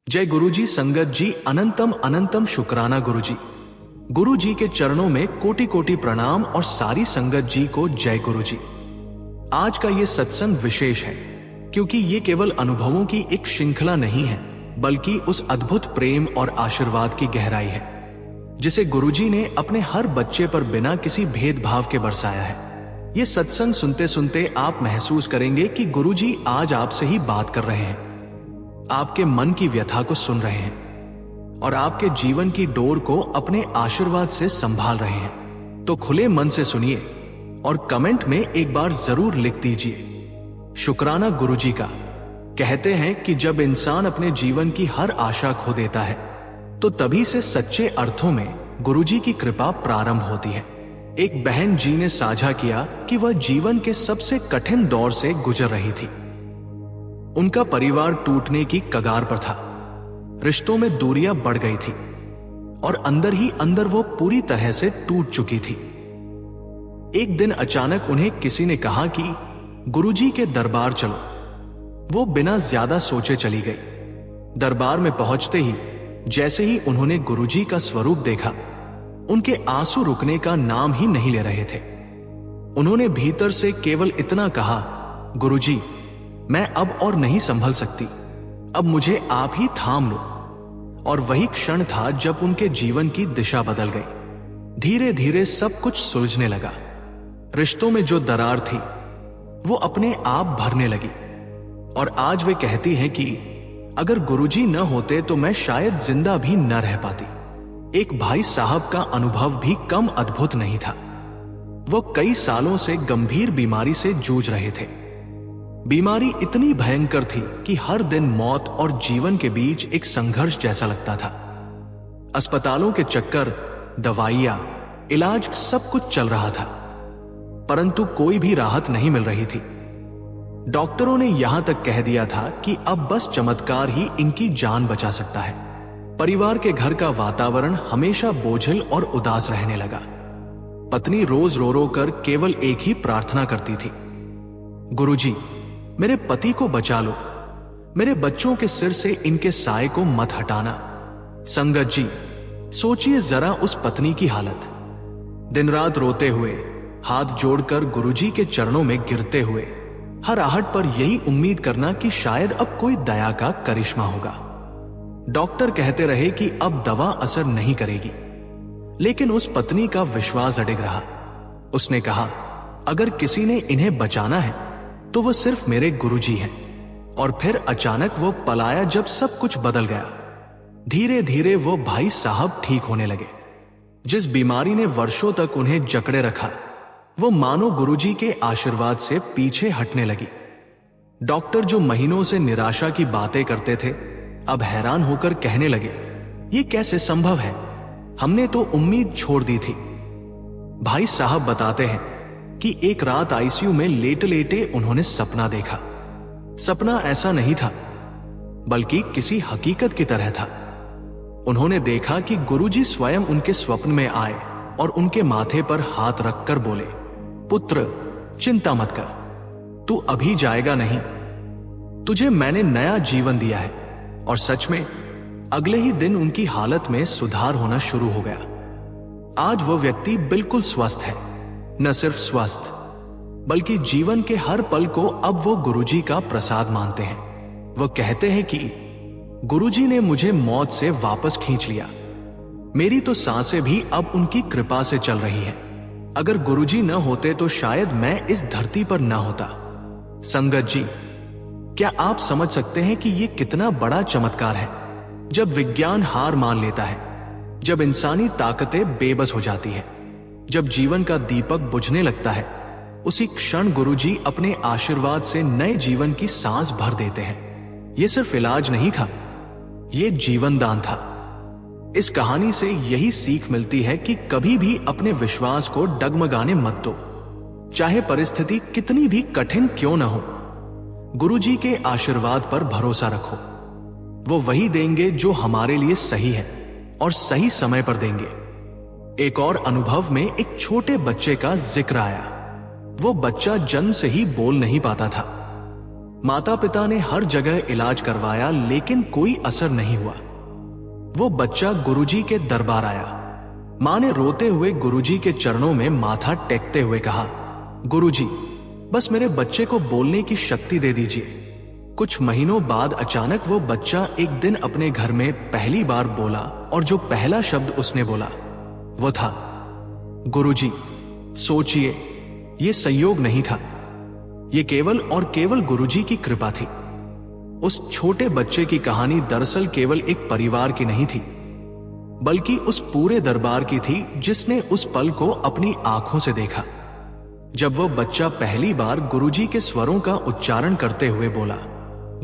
जय गुरुजी। संगत जी, अनंतम अनंतम शुक्राना गुरुजी। गुरुजी के चरणों में कोटि कोटि प्रणाम और सारी संगत जी को जय गुरुजी। आज का ये सत्संग विशेष है क्योंकि ये केवल अनुभवों की एक श्रृंखला नहीं है, बल्कि उस अद्भुत प्रेम और आशीर्वाद की गहराई है जिसे गुरुजी ने अपने हर बच्चे पर बिना किसी भेदभाव के बरसाया है। ये सत्संग सुनते सुनते आप महसूस करेंगे कि गुरुजी आज आपसे ही बात कर रहे हैं, आपके मन की व्यथा को सुन रहे हैं और आपके जीवन की डोर को अपने आशीर्वाद से संभाल रहे हैं। तो खुले मन से सुनिए और कमेंट में एक बार जरूर लिख दीजिए शुक्राना गुरुजी का। कहते हैं कि जब इंसान अपने जीवन की हर आशा खो देता है तो तभी से सच्चे अर्थों में गुरुजी की कृपा प्रारंभ होती है। एक बहन जी ने साझा किया कि वह जीवन के सबसे कठिन दौर से गुजर रही थी। उनका परिवार टूटने की कगार पर था, रिश्तों में दूरियां बढ़ गई थी और अंदर ही अंदर वो पूरी तरह से टूट चुकी थी। एक दिन अचानक उन्हें किसी ने कहा कि गुरुजी के दरबार चलो। वो बिना ज्यादा सोचे चली गई। दरबार में पहुंचते ही जैसे ही उन्होंने गुरुजी का स्वरूप देखा, उनके आंसू रुकने का नाम ही नहीं ले रहे थे। उन्होंने भीतर से केवल इतना कहा, गुरुजी, मैं अब और नहीं संभल सकती, अब मुझे आप ही थाम लो। और वही क्षण था जब उनके जीवन की दिशा बदल गई। धीरे धीरे सब कुछ सुलझने लगा। रिश्तों में जो दरार थी वो अपने आप भरने लगी और आज वे कहती हैं कि अगर गुरुजी न होते तो मैं शायद जिंदा भी न रह पाती। एक भाई साहब का अनुभव भी कम अद्भुत नहीं था। वो कई सालों से गंभीर बीमारी से जूझ रहे थे। बीमारी इतनी भयंकर थी कि हर दिन मौत और जीवन के बीच एक संघर्ष जैसा लगता था। अस्पतालों के चक्कर, दवाइयां, इलाज, सब कुछ चल रहा था, परंतु कोई भी राहत नहीं मिल रही थी। डॉक्टरों ने यहां तक कह दिया था कि अब बस चमत्कार ही इनकी जान बचा सकता है। परिवार के घर का वातावरण हमेशा बोझिल और उदास रहने लगा। पत्नी रोज रो रो कर केवल एक ही प्रार्थना करती थी, गुरुजी, मेरे पति को बचा लो, मेरे बच्चों के सिर से इनके साए को मत हटाना। संगत जी, सोचिए जरा उस पत्नी की हालत। दिन रात रोते हुए, हाथ जोड़कर गुरुजी के चरणों में गिरते हुए, हर आहट पर यही उम्मीद करना कि शायद अब कोई दया का करिश्मा होगा। डॉक्टर कहते रहे कि अब दवा असर नहीं करेगी, लेकिन उस पत्नी का विश्वास अडिग रहा। उसने कहा, अगर किसी ने इन्हें बचाना है तो वो सिर्फ मेरे गुरुजी हैं। और फिर अचानक वो पलाया जब सब कुछ बदल गया। धीरे धीरे वो भाई साहब ठीक होने लगे। जिस बीमारी ने वर्षों तक उन्हें जकड़े रखा, वो मानो गुरुजी के आशीर्वाद से पीछे हटने लगी। डॉक्टर जो महीनों से निराशा की बातें करते थे, अब हैरान होकर कहने लगे, ये कैसे संभव है, हमने तो उम्मीद छोड़ दी थी। भाई साहब बताते हैं कि एक रात आईसीयू में लेटे लेटे उन्होंने सपना देखा। सपना ऐसा नहीं था, बल्कि किसी हकीकत की तरह था। उन्होंने देखा कि गुरुजी स्वयं उनके स्वप्न में आए और उनके माथे पर हाथ रखकर बोले, पुत्र, चिंता मत कर, तू अभी जाएगा नहीं, तुझे मैंने नया जीवन दिया है। और सच में अगले ही दिन उनकी हालत में सुधार होना शुरू हो गया। आज वो व्यक्ति बिल्कुल स्वस्थ है। न सिर्फ स्वस्थ, बल्कि जीवन के हर पल को अब वो गुरुजी का प्रसाद मानते हैं। वो कहते हैं कि गुरुजी ने मुझे मौत से वापस खींच लिया। मेरी तो सांसें भी अब उनकी कृपा से चल रही हैं। अगर गुरुजी न होते तो शायद मैं इस धरती पर न होता। संगत जी, क्या आप समझ सकते हैं कि ये कितना बड़ा चमत्कार है? जब विज्ञान हार मान लेता है, जब इंसानी ताकतें बेबस हो जाती है, जब जीवन का दीपक बुझने लगता है, उसी क्षण गुरुजी अपने आशीर्वाद से नए जीवन की सांस भर देते हैं। यह सिर्फ इलाज नहीं था, यह जीवन दान था। इस कहानी से यही सीख मिलती है कि कभी भी अपने विश्वास को डगमगाने मत दो। चाहे परिस्थिति कितनी भी कठिन क्यों न हो, गुरुजी के आशीर्वाद पर भरोसा रखो। वो वही देंगे जो हमारे लिए सही है और सही समय पर देंगे। एक और अनुभव में एक छोटे बच्चे का जिक्र आया। वो बच्चा जन्म से ही बोल नहीं पाता था। माता पिता ने हर जगह इलाज करवाया लेकिन कोई असर नहीं हुआ। वो बच्चा गुरुजी के दरबार आया। मां ने रोते हुए गुरुजी के चरणों में माथा टेकते हुए कहा, गुरुजी, बस मेरे बच्चे को बोलने की शक्ति दे दीजिए। कुछ महीनों बाद अचानक वो बच्चा एक दिन अपने घर में पहली बार बोला और जो पहला शब्द उसने बोला वो था, गुरुजी। सोचिए, ये संयोग नहीं था, ये केवल और केवल गुरुजी की कृपा थी। उस छोटे बच्चे की कहानी दरअसल केवल एक परिवार की नहीं थी, बल्कि उस पूरे दरबार की थी जिसने उस पल को अपनी आंखों से देखा। जब वो बच्चा पहली बार गुरुजी के स्वरों का उच्चारण करते हुए बोला,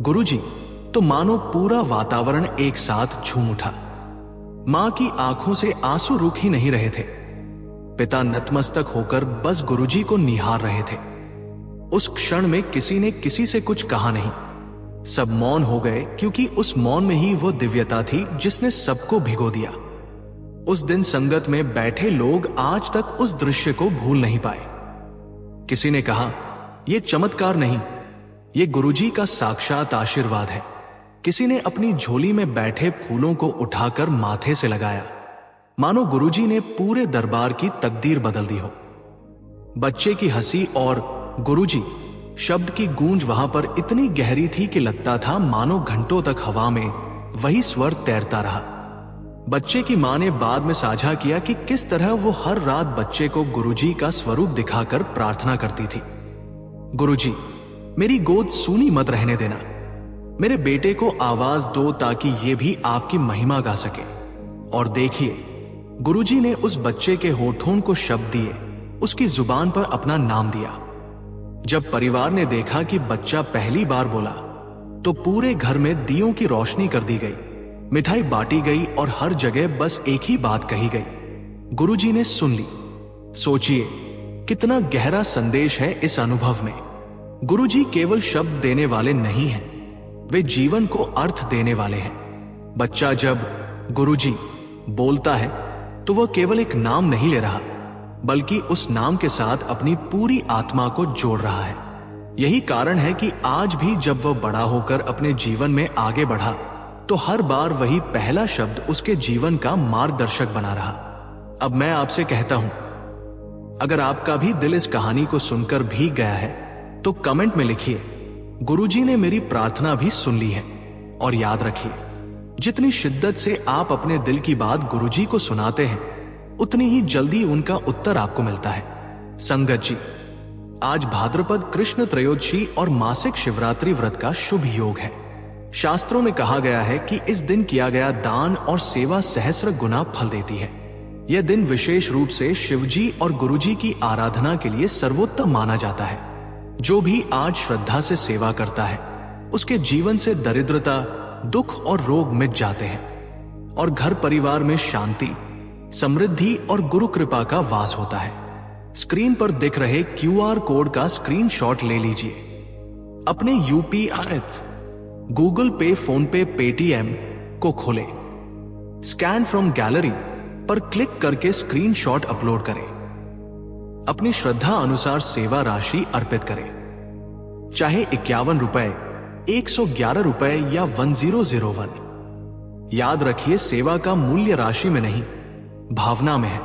गुरुजी, तो मानो पूरा वातावरण एक साथ झूम उठा। मां की आंखों से आंसू रुक ही नहीं रहे थे। पिता नतमस्तक होकर बस गुरुजी को निहार रहे थे। उस क्षण में किसी ने किसी से कुछ कहा नहीं। सब मौन हो गए, क्योंकि उस मौन में ही वो दिव्यता थी जिसने सबको भिगो दिया। उस दिन संगत में बैठे लोग आज तक उस दृश्य को भूल नहीं पाए। किसी ने कहा, यह चमत्कार नहीं, ये गुरुजी का साक्षात आशीर्वाद है। किसी ने अपनी झोली में बैठे फूलों को उठाकर माथे से लगाया, मानो गुरुजी ने पूरे दरबार की तकदीर बदल दी हो। बच्चे की हंसी और गुरुजी शब्द की गूंज वहां पर इतनी गहरी थी कि लगता था मानो घंटों तक हवा में वही स्वर तैरता रहा। बच्चे की मां ने बाद में साझा किया कि किस तरह वो हर रात बच्चे को गुरुजी का स्वरूप दिखाकर प्रार्थना करती थी, गुरुजी, मेरी गोद सूनी मत रहने देना, मेरे बेटे को आवाज दो ताकि ये भी आपकी महिमा गा सके। और देखिए, गुरुजी ने उस बच्चे के होठों को शब्द दिए, उसकी जुबान पर अपना नाम दिया। जब परिवार ने देखा कि बच्चा पहली बार बोला, तो पूरे घर में दियों की रोशनी कर दी गई, मिठाई बांटी गई और हर जगह बस एक ही बात कही गई, गुरुजी ने सुन ली। सोचिए, कितना गहरा संदेश है इस अनुभव में। गुरुजी केवल शब्द देने वाले नहीं हैं, वे जीवन को अर्थ देने वाले हैं। बच्चा जब गुरुजी बोलता है तो वह केवल एक नाम नहीं ले रहा, बल्कि उस नाम के साथ अपनी पूरी आत्मा को जोड़ रहा है। यही कारण है कि आज भी जब वह बड़ा होकर अपने जीवन में आगे बढ़ा, तो हर बार वही पहला शब्द उसके जीवन का मार्गदर्शक बना रहा। अब मैं आपसे कहता हूं, अगर आपका भी दिल इस कहानी को सुनकर भीग गया है तो कमेंट में लिखिए, गुरुजी ने मेरी प्रार्थना भी सुन ली है। और याद रखिए, जितनी शिद्दत से आप अपने दिल की बात गुरुजी को सुनाते हैं, उतनी ही जल्दी उनका उत्तर आपको मिलता है। संगत जी, आज भाद्रपद कृष्ण त्रयोदशी और मासिक शिवरात्रि व्रत का शुभ योग है। शास्त्रों में कहा गया है कि इस दिन किया गया दान और सेवा सहस्र गुना फल देती है। यह दिन विशेष रूप से शिवजी और गुरुजी की आराधना के लिए सर्वोत्तम माना जाता है। जो भी आज श्रद्धा से सेवा करता है, उसके जीवन से दरिद्रता, दुख और रोग मिट जाते हैं और घर परिवार में शांति, समृद्धि और गुरु कृपा का वास होता है। स्क्रीन पर दिख रहे QR कोड का स्क्रीनशॉट ले लीजिए। अपने UPI, गूगल पे, फोन पे, पेटीएम को खोलें। स्कैन फ्रॉम गैलरी पर क्लिक करके स्क्रीनशॉट अपलोड करें। अपनी श्रद्धा अनुसार सेवा राशि अर्पित करें, चाहे 51 रुपए, 111 रुपए या 1001। याद रखिए, सेवा का मूल्य राशि में नहीं, भावना में है।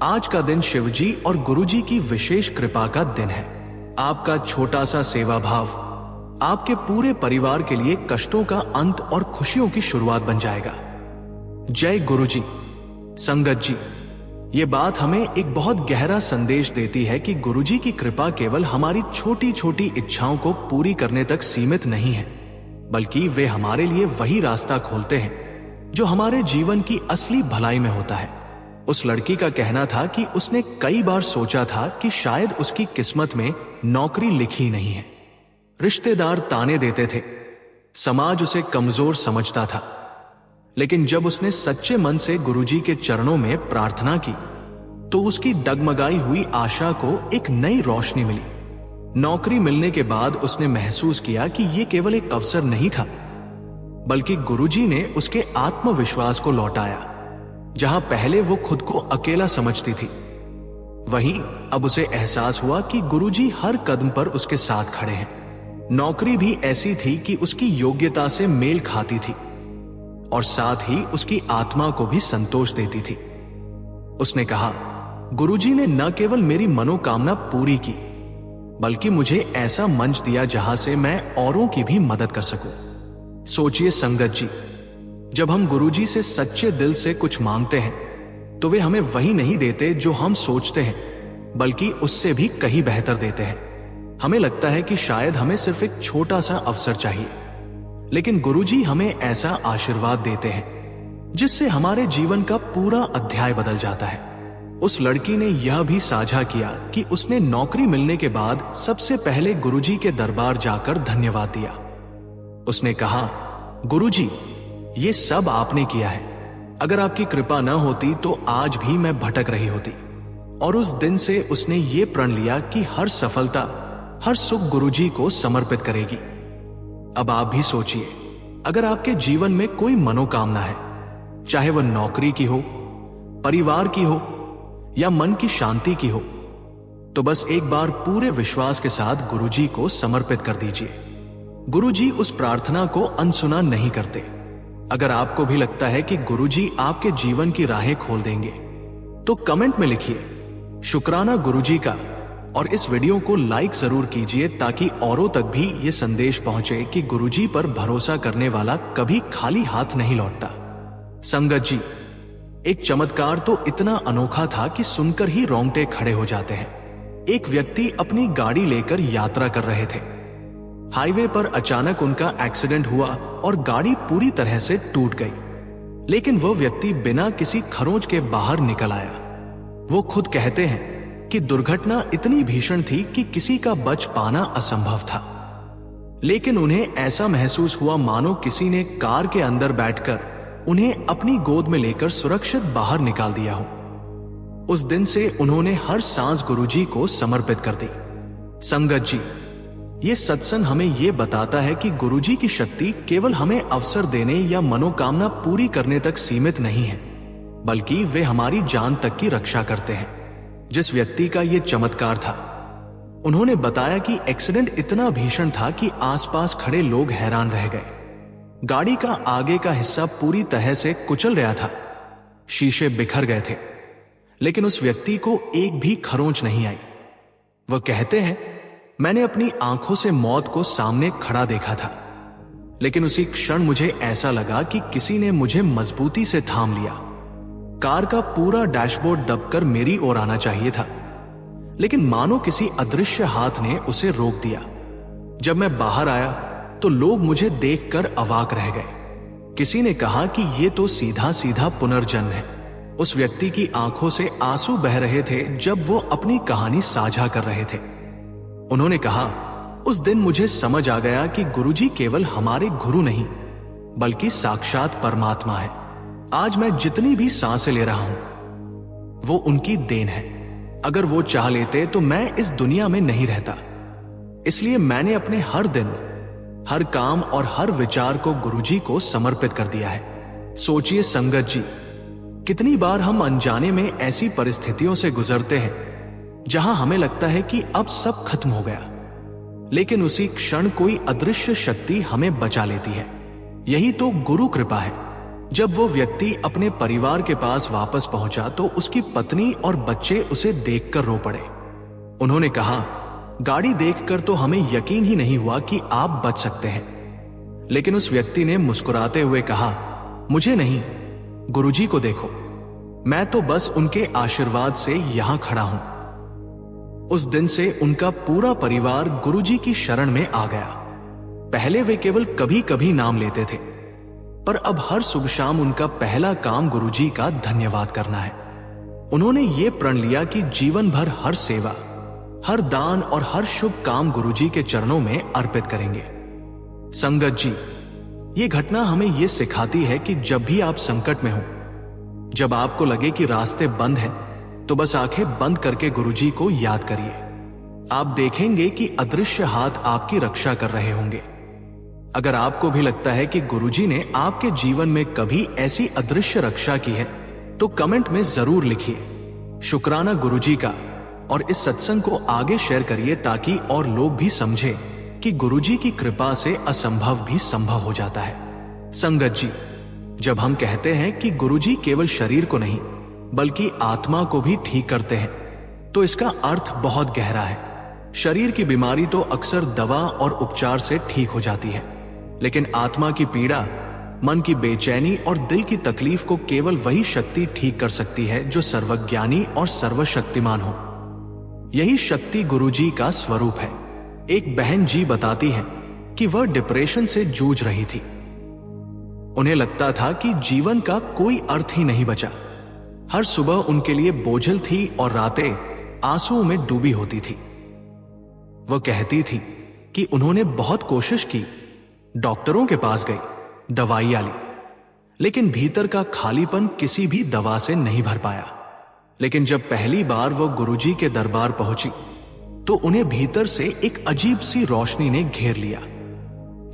आज का दिन शिवजी और गुरुजी की विशेष कृपा का दिन है। आपका छोटा सा सेवा भाव आपके पूरे परिवार के लिए कष्टों का अंत और खुशियों की शुरुआत बन जाएगा। जय गुरुजी। संगत जी, ये बात हमें एक बहुत गहरा संदेश देती है कि गुरुजी की कृपा केवल हमारी छोटी छोटी इच्छाओं को पूरी करने तक सीमित नहीं है, बल्कि वे हमारे लिए वही रास्ता खोलते हैं जो हमारे जीवन की असली भलाई में होता है। उस लड़की का कहना था कि उसने कई बार सोचा था कि शायद उसकी किस्मत में नौकरी लिखी नहीं है। रिश्तेदार ताने देते थे, समाज उसे कमजोर समझता था, लेकिन जब उसने सच्चे मन से गुरुजी के चरणों में प्रार्थना की, तो उसकी डगमगाई हुई आशा को एक नई रोशनी मिली। नौकरी मिलने के बाद उसने महसूस किया कि यह केवल एक अवसर नहीं था, बल्कि गुरुजी ने उसके आत्मविश्वास को लौटाया। जहां पहले वो खुद को अकेला समझती थी, वहीं अब उसे एहसास हुआ कि गुरुजी हर कदम पर उसके साथ खड़े हैं। नौकरी भी ऐसी थी कि उसकी योग्यता से मेल खाती थी और साथ ही उसकी आत्मा को भी संतोष देती थी। उसने कहा, गुरुजी ने न केवल मेरी मनोकामना पूरी की, बल्कि मुझे ऐसा मंच दिया जहां से मैं औरों की भी मदद कर सकूं। सोचिए संगत जी, जब हम गुरुजी से सच्चे दिल से कुछ मांगते हैं तो वे हमें वही नहीं देते जो हम सोचते हैं, बल्कि उससे भी कहीं बेहतर देते हैं। हमें लगता है कि शायद हमें सिर्फ एक छोटा सा अवसर चाहिए, लेकिन गुरुजी हमें ऐसा आशीर्वाद देते हैं जिससे हमारे जीवन का पूरा अध्याय बदल जाता है। उस लड़की ने यह भी साझा किया कि उसने नौकरी मिलने के बाद सबसे पहले गुरुजी के दरबार जाकर धन्यवाद दिया। उसने कहा, गुरुजी, ये सब आपने किया है। अगर आपकी कृपा न होती तो आज भी मैं भटक रही होती। और उस दिन से उसने ये प्रण लिया कि हर सफलता, हर सुख गुरुजी को समर्पित करेगी। अब आप भी सोचिए, अगर आपके जीवन में कोई मनोकामना है, चाहे वह नौकरी की हो, परिवार की हो या मन की शांति की हो, तो बस एक बार पूरे विश्वास के साथ गुरुजी को समर्पित कर दीजिए। गुरुजी उस प्रार्थना को अनसुना नहीं करते। अगर आपको भी लगता है कि गुरुजी आपके जीवन की राहें खोल देंगे, तो कमेंट में लिखिए शुक्राना गुरुजी का, और इस वीडियो को लाइक जरूर कीजिए ताकि औरों तक भी ये संदेश पहुंचे कि गुरुजी पर भरोसा करने वाला कभी खाली हाथ नहीं लौटता। संगत जी, एक चमत्कार तो इतना अनोखा था कि सुनकर ही रोंगटे खड़े हो जाते हैं। एक व्यक्ति अपनी गाड़ी लेकर यात्रा कर रहे थे। हाईवे पर अचानक उनका एक्सीडेंट हुआ और गाड़ी पूरी तरह से टूट गई। लेकिन वह व्यक्ति बिना किसी खरोंच के बाहर निकल आया। वो खुद कहते हैं कि दुर्घटना इतनी भीषण थी कि किसी का बच पाना असंभव था, लेकिन उन्हें ऐसा महसूस हुआ मानो किसी ने कार के अंदर बैठकर उन्हें अपनी गोद में लेकर सुरक्षित बाहर निकाल दिया हो। उस दिन से उन्होंने हर सांस गुरुजी को समर्पित कर दी। संगत जी, ये सत्संग हमें ये बताता है कि गुरुजी की शक्ति केवल हमें अवसर देने या मनोकामना पूरी करने तक सीमित नहीं है, बल्कि वे हमारी जान तक की रक्षा करते हैं। जिस व्यक्ति का ये चमत्कार था, उन्होंने बताया कि एक्सीडेंट इतना भीषण था कि आसपास खड़े लोग हैरान रह गए। गाड़ी का आगे का हिस्सा पूरी तरह से कुचल गया था, शीशे बिखर गए थे, लेकिन उस व्यक्ति को एक भी खरोंच नहीं आई। वह कहते हैं, मैंने अपनी आंखों से मौत को सामने खड़ा देखा था, लेकिन उसी क्षण मुझे ऐसा लगा कि किसी ने मुझे मजबूती से थाम लिया। कार का पूरा डैशबोर्ड दबकर मेरी ओर आना चाहिए था, लेकिन मानो किसी अदृश्य हाथ ने उसे रोक दिया। जब मैं बाहर आया तो लोग मुझे देखकर अवाक रह गए। किसी ने कहा कि यह तो सीधा सीधा पुनर्जन्म है। उस व्यक्ति की आंखों से आंसू बह रहे थे जब वो अपनी कहानी साझा कर रहे थे। उन्होंने कहा, उस दिन मुझे समझ आ गया कि गुरुजी केवल हमारे गुरु नहीं, बल्कि साक्षात परमात्मा है। आज मैं जितनी भी सांसें ले रहा हूं, वो उनकी देन है। अगर वो चाह लेते तो मैं इस दुनिया में नहीं रहता। इसलिए मैंने अपने हर दिन, हर काम और हर विचार को गुरुजी को समर्पित कर दिया है। सोचिए संगत जी, कितनी बार हम अनजाने में ऐसी परिस्थितियों से गुजरते हैं जहां हमें लगता है कि अब सब खत्म हो गया, लेकिन उसी क्षण कोई अदृश्य शक्ति हमें बचा लेती है। यही तो गुरु कृपा है। जब वो व्यक्ति अपने परिवार के पास वापस पहुंचा तो उसकी पत्नी और बच्चे उसे देखकर रो पड़े। उन्होंने कहा, गाड़ी देखकर तो हमें यकीन ही नहीं हुआ कि आप बच सकते हैं। लेकिन उस व्यक्ति ने मुस्कुराते हुए कहा, मुझे नहीं, गुरुजी को देखो, मैं तो बस उनके आशीर्वाद से यहां खड़ा हूं। उस दिन से उनका पूरा परिवार गुरुजी की शरण में आ गया। पहले वे केवल कभी कभी नाम लेते थे, पर अब हर सुबह शाम उनका पहला काम गुरुजी का धन्यवाद करना है। उन्होंने ये प्रण लिया कि जीवन भर हर सेवा, हर दान और हर शुभ काम गुरुजी के चरणों में अर्पित करेंगे। संगत जी, ये घटना हमें यह सिखाती है कि जब भी आप संकट में हो, जब आपको लगे कि रास्ते बंद हैं, तो बस आंखें बंद करके गुरुजी को याद करिए। आप देखेंगे कि अदृश्य हाथ आपकी रक्षा कर रहे होंगे। अगर आपको भी लगता है कि गुरुजी ने आपके जीवन में कभी ऐसी अदृश्य रक्षा की है, तो कमेंट में जरूर लिखिए शुक्राना गुरुजी का, और इस सत्संग को आगे शेयर करिए ताकि और लोग भी समझें कि गुरुजी की कृपा से असंभव भी संभव हो जाता है। संगत जी, जब हम कहते हैं कि गुरुजी केवल शरीर को नहीं बल्कि आत्मा को भी ठीक करते हैं, तो इसका अर्थ बहुत गहरा है। शरीर की बीमारी तो अक्सर दवा और उपचार से ठीक हो जाती है, लेकिन आत्मा की पीड़ा, मन की बेचैनी और दिल की तकलीफ को केवल वही शक्ति ठीक कर सकती है जो सर्वज्ञानी और सर्वशक्तिमान हो। यही शक्ति गुरुजी का स्वरूप है। एक बहन जी बताती हैं कि वह डिप्रेशन से जूझ रही थी। उन्हें लगता था कि जीवन का कोई अर्थ ही नहीं बचा। हर सुबह उनके लिए बोझल थी और रातें आंसुओं में डूबी होती थी। वह कहती थी कि उन्होंने बहुत कोशिश की, डॉक्टरों के पास गई, दवाइयां ली, लेकिन भीतर का खालीपन किसी भी दवा से नहीं भर पाया। लेकिन जब पहली बार वह गुरुजी के दरबार पहुंची तो उन्हें भीतर से एक अजीब सी रोशनी ने घेर लिया,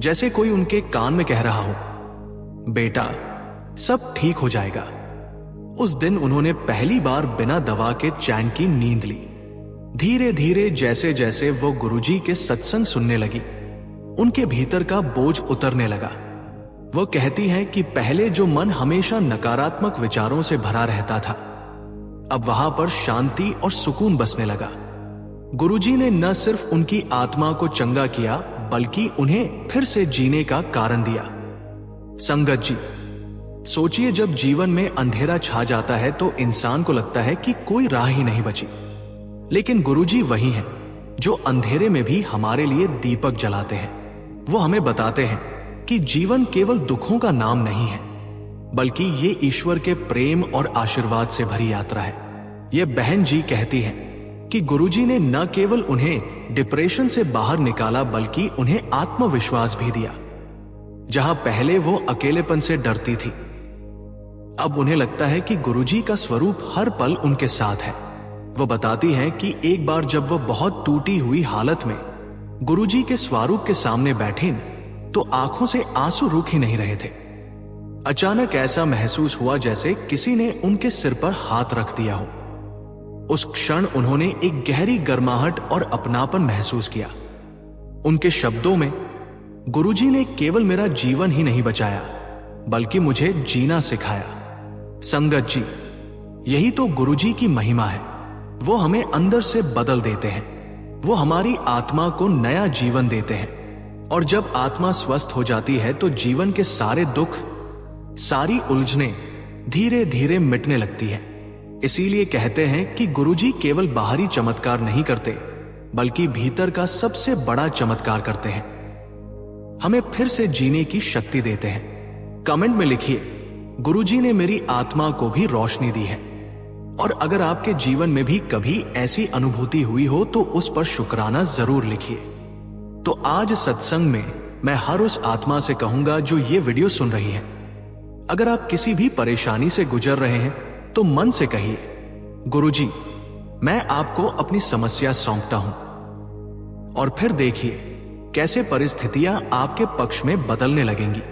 जैसे कोई उनके कान में कह रहा हो, बेटा सब ठीक हो जाएगा। उस दिन उन्होंने पहली बार बिना दवा के चैन की नींद ली। धीरे धीरे जैसे जैसे वो गुरुजी के सत्संग सुनने लगी, उनके भीतर का बोझ उतरने लगा। वो कहती हैं कि पहले जो मन हमेशा नकारात्मक विचारों से भरा रहता था, अब वहां पर शांति और सुकून बसने लगा। गुरुजी ने न सिर्फ उनकी आत्मा को चंगा किया बल्कि उन्हें फिर से जीने का कारण दिया। संगत जी, सोचिए, जब जीवन में अंधेरा छा जाता है तो इंसान को लगता है कि कोई राह ही नहीं बची, लेकिन गुरुजी वही हैं जो अंधेरे में भी हमारे लिए दीपक जलाते हैं। वो हमें बताते हैं कि जीवन केवल दुखों का नाम नहीं है, बल्कि ये ईश्वर के प्रेम और आशीर्वाद से भरी यात्रा है। ये बहन जी कहती हैं कि गुरुजी ने न केवल उन्हें डिप्रेशन से बाहर निकाला बल्कि उन्हें आत्मविश्वास भी दिया। जहां पहले वो अकेलेपन से डरती थी, अब उन्हें लगता है कि गुरुजी का स्वरूप हर पल उनके साथ है। वो बताती हैं कि एक बार जब वो बहुत टूटी हुई हालत में गुरुजी के स्वरूप के सामने बैठी तो आंखों से आंसू रुक ही नहीं रहे थे। अचानक ऐसा महसूस हुआ जैसे किसी ने उनके सिर पर हाथ रख दिया हो। उस क्षण उन्होंने एक गहरी गर्माहट और अपनापन महसूस किया। उनके शब्दों में, गुरुजी ने केवल मेरा जीवन ही नहीं बचाया बल्कि मुझे जीना सिखाया। संगत जी, यही तो गुरुजी की महिमा है। वो हमें अंदर से बदल देते हैं। वो हमारी आत्मा को नया जीवन देते हैं, और जब आत्मा स्वस्थ हो जाती है तो जीवन के सारे दुख, सारी उलझनें धीरे धीरे मिटने लगती हैं। इसीलिए कहते हैं कि गुरुजी केवल बाहरी चमत्कार नहीं करते बल्कि भीतर का सबसे बड़ा चमत्कार करते हैं। हमें फिर से जीने की शक्ति देते हैं। कमेंट में लिखिए, गुरुजी ने मेरी आत्मा को भी रोशनी दी है। और अगर आपके जीवन में भी कभी ऐसी अनुभूति हुई हो तो उस पर शुक्राना जरूर लिखिए। तो आज सत्संग में मैं हर उस आत्मा से कहूंगा जो ये वीडियो सुन रही है, अगर आप किसी भी परेशानी से गुजर रहे हैं तो मन से कहिए, गुरुजी मैं आपको अपनी समस्या सौंपता हूं। और फिर देखिए कैसे परिस्थितियां आपके पक्ष में बदलने लगेंगी।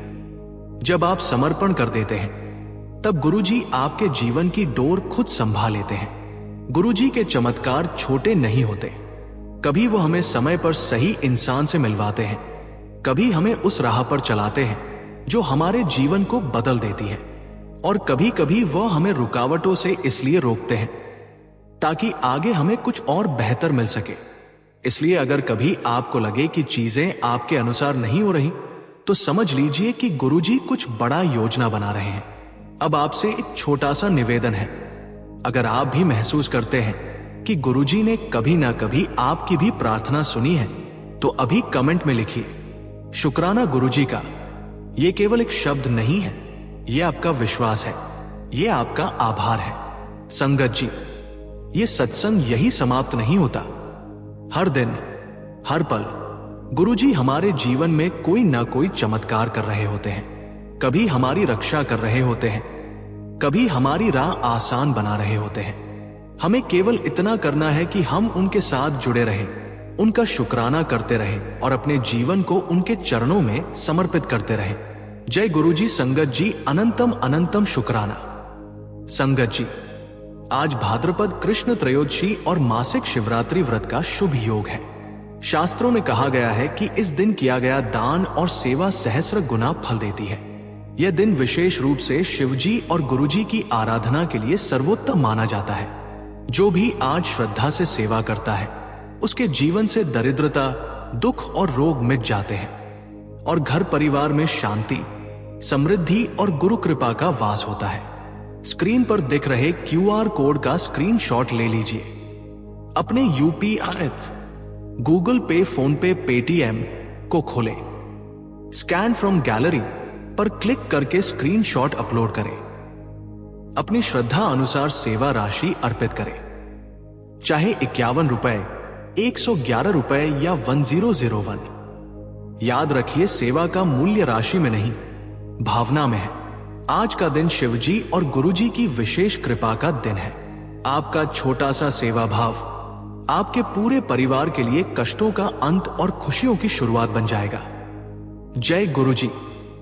जब आप समर्पण कर देते हैं तब गुरुजी आपके जीवन की डोर खुद संभाल लेते हैं। गुरुजी के चमत्कार छोटे नहीं होते। कभी वो हमें समय पर सही इंसान से मिलवाते हैं, कभी हमें उस राह पर चलाते हैं जो हमारे जीवन को बदल देती है, और कभी कभी वो हमें रुकावटों से इसलिए रोकते हैं ताकि आगे हमें कुछ और बेहतर मिल सके। इसलिए अगर कभी आपको लगे कि चीजें आपके अनुसार नहीं हो रही तो समझ लीजिए कि गुरुजी कुछ बड़ा योजना बना रहे हैं। अब आपसे एक छोटा सा निवेदन है, अगर आप भी महसूस करते हैं कि गुरुजी ने कभी ना कभी आपकी भी प्रार्थना सुनी है तो अभी कमेंट में लिखिए, शुक्राना गुरुजी का। यह केवल एक शब्द नहीं है, यह आपका विश्वास है, यह आपका आभार है। संगत जी, यह सत्संग यही समाप्त नहीं होता। हर दिन, हर पल गुरुजी हमारे जीवन में कोई ना कोई चमत्कार कर रहे होते हैं। कभी हमारी रक्षा कर रहे होते हैं, कभी हमारी राह आसान बना रहे होते हैं। हमें केवल इतना करना है कि हम उनके साथ जुड़े रहें, उनका शुक्राना करते रहें और अपने जीवन को उनके चरणों में समर्पित करते रहें। जय गुरुजी। संगत जी, अनंतम अनंतम शुक्राना। संगत जी, आज भाद्रपद कृष्ण त्रयोदशी और मासिक शिवरात्रि व्रत का शुभ योग है। शास्त्रों में कहा गया है कि इस दिन किया गया दान और सेवा सहस्र गुना फल देती है। यह दिन विशेष रूप से शिवजी और गुरुजी की आराधना के लिए सर्वोत्तम माना जाता है। जो भी आज श्रद्धा से सेवा करता है उसके जीवन से दरिद्रता, दुख और रोग मिट जाते हैं और घर परिवार में शांति, समृद्धि और गुरु कृपा का वास होता है। स्क्रीन पर दिख रहे QR कोड का स्क्रीनशॉट ले लीजिए। अपने UPI, गूगल पे, फोन पे, पेटीएम को खोलें। स्कैन फ्रॉम गैलरी पर क्लिक करके स्क्रीनशॉट अपलोड करें। अपनी श्रद्धा अनुसार सेवा राशि अर्पित करें, चाहे 51 रुपए, 111 रुपए या 1001। याद रखिए, सेवा का मूल्य राशि में नहीं, भावना में है। आज का दिन शिवजी और गुरुजी की विशेष कृपा का दिन है। आपका छोटा सा सेवा भाव आपके पूरे परिवार के लिए कष्टों का अंत और खुशियों की शुरुआत बन जाएगा। जय गुरुजी।